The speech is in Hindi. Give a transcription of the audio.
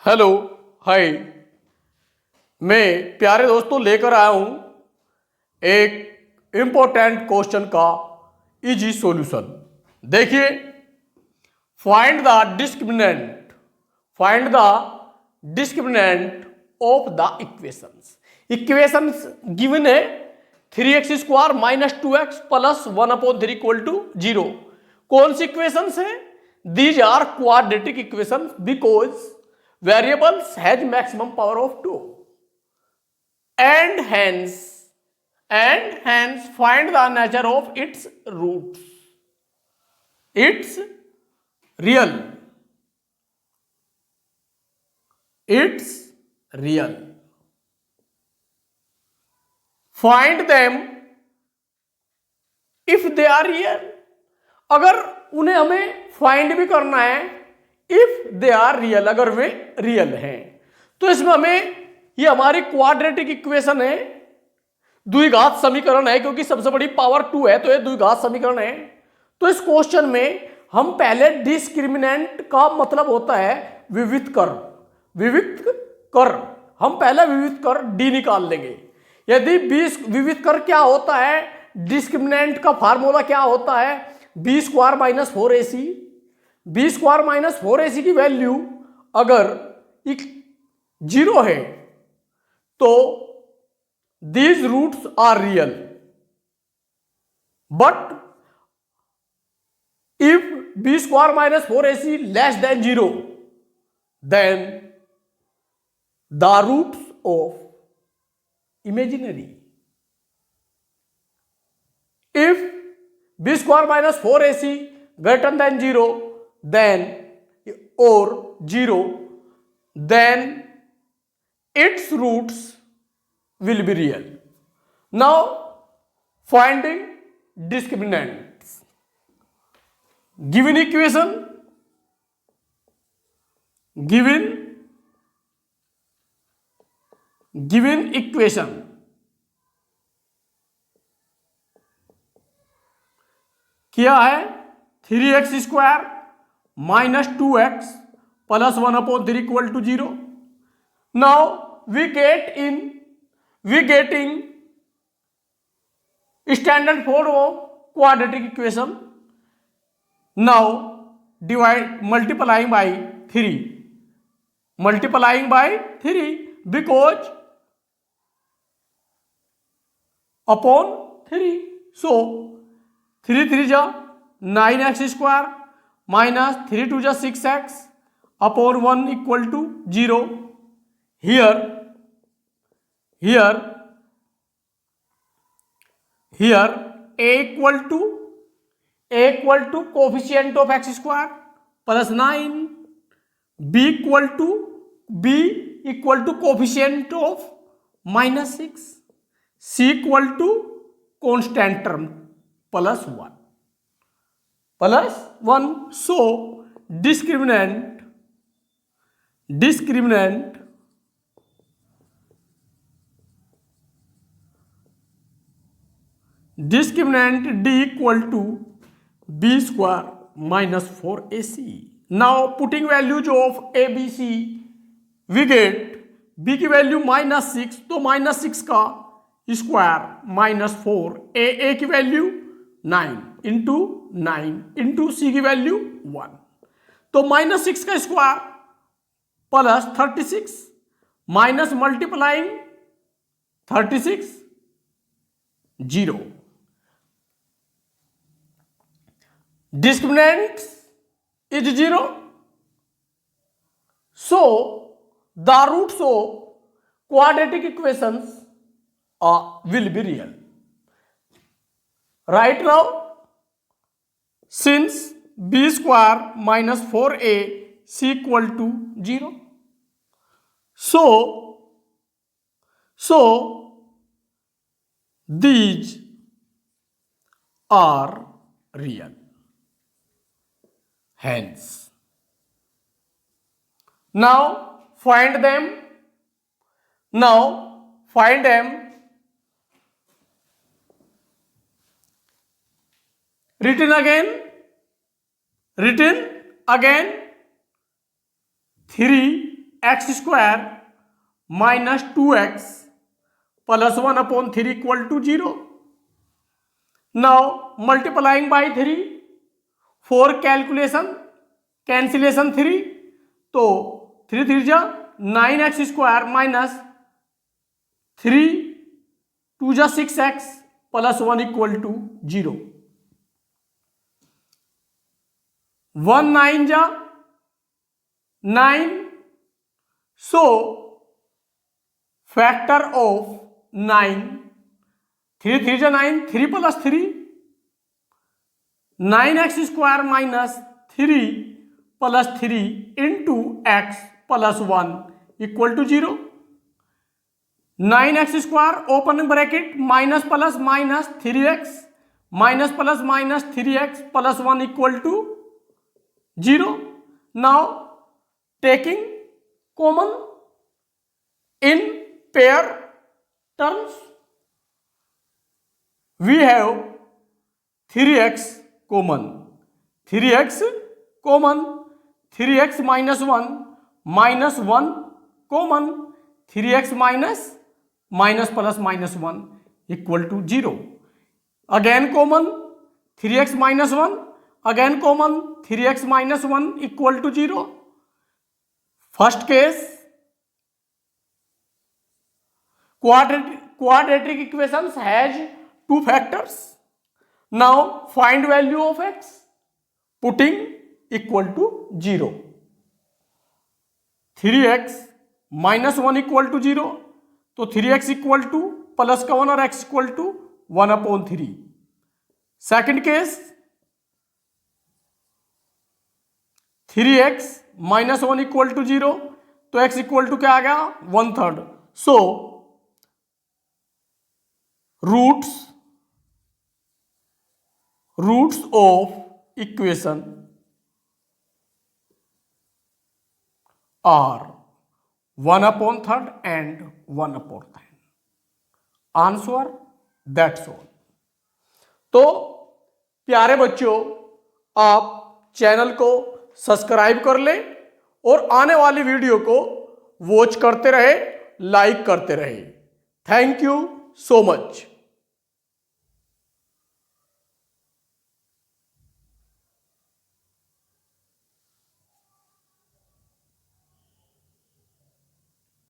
हेलो, हाय। मैं प्यारे दोस्तों लेकर आया हूं एक इंपॉर्टेंट क्वेश्चन का इजी सॉल्यूशन। देखिए, find the discriminant find the discriminant of the equations. Equations given है 3x² - 2x + 1/3 = 0। कौन सी इक्वेशंस है? These are quadratic equations because variables has maximum power of 2 and hence find the nature of its roots. It's real. Find them if they are real. अगर उन्हें हमें फाइंड भी करना है इफ दे आर रियल, अगर वे रियल हैं, तो इसमें हमें ये हमारी क्वाड्रेटिक इक्वेशन है, द्विघात समीकरण है, क्योंकि सबसे बड़ी पावर 2 है तो ये द्विघात समीकरण है। तो इस क्वेश्चन में हम पहले डिस्क्रिमिनेंट का मतलब होता है विविध कर हम पहले विविध कर डी निकाल लेंगे। यदि विविध कर क्या होता है, डिस्क्रिमिनेंट का फार्मूला क्या होता है, b² - 4ac। b² - 4ac की वैल्यू अगर 0 है तो these roots are real, but if b² - 4ac less than 0, then the roots of imaginary. If b² - 4ac greater than 0, then or 0, then its roots will be real. Now finding discriminants. Given equation, क्या है? 3x² - 2x + 1/3 = 0. Now we getting standard form of quadratic equation. Now multiplying by 3 because upon 3. So 3 3 जा 9x² - 3 2 जा 6x upon 1 = 0. Here a equal to coefficient of x² plus 9, b equal to coefficient of -6, c equal to constant term plus 1. So discriminant d equal to b² - 4ac. Now putting values of a b c, we get b की वैल्यू -6, तो -6 का स्क्वायर -4, a की वैल्यू 9 इंटू 9 इंटू सी की वैल्यू 1, तो -6 का square plus 36 minus multiplying 36 0. Discriminant is 0. So the roots of quadratic equations will be real. Right now, since b² - 4ac equal to 0, so these are real. Hence, now find them. Written again 3 x square minus 2x plus 1/3 equal to 0. Now multiplying by 3 for cancellation 3, तो 3 3 जा 9x स्क्वायर माइनस 3 2 जा 6x प्लस 1 इक्वल टू 0. 1 9 जा 9. So factor of 9, 3 3 जा 9, 3 plus 3, 9x square minus 3 plus 3 into x plus 1 equal to 0. 9x square open bracket minus plus minus 3x minus plus minus 3x plus 1 equal to 0. Now taking common in pair terms, we have 3x common, 3x common, 3x minus 1 minus 1 common, 3x minus plus minus 1 equal to 0. Again common 3x minus 1, again common 3x minus 1 equal to 0. First case quadratic equations has two factors. Now find value of x, putting equal to 0. 3x minus 1 equal to 0, तो 3x इक्वल टू प्लस का 1 और x equal to 1/3. Second case 3x minus 1 equal to 0, तो x इक्वल टू क्या आ गया 1/3. So roots of equation are 1/3 and 1/3. Answer that's all. तो प्यारे बच्चों, आप चैनल को सब्सक्राइब कर लें और आने वाली वीडियो को वॉच करते रहे, लाइक करते रहे. Thank you so much.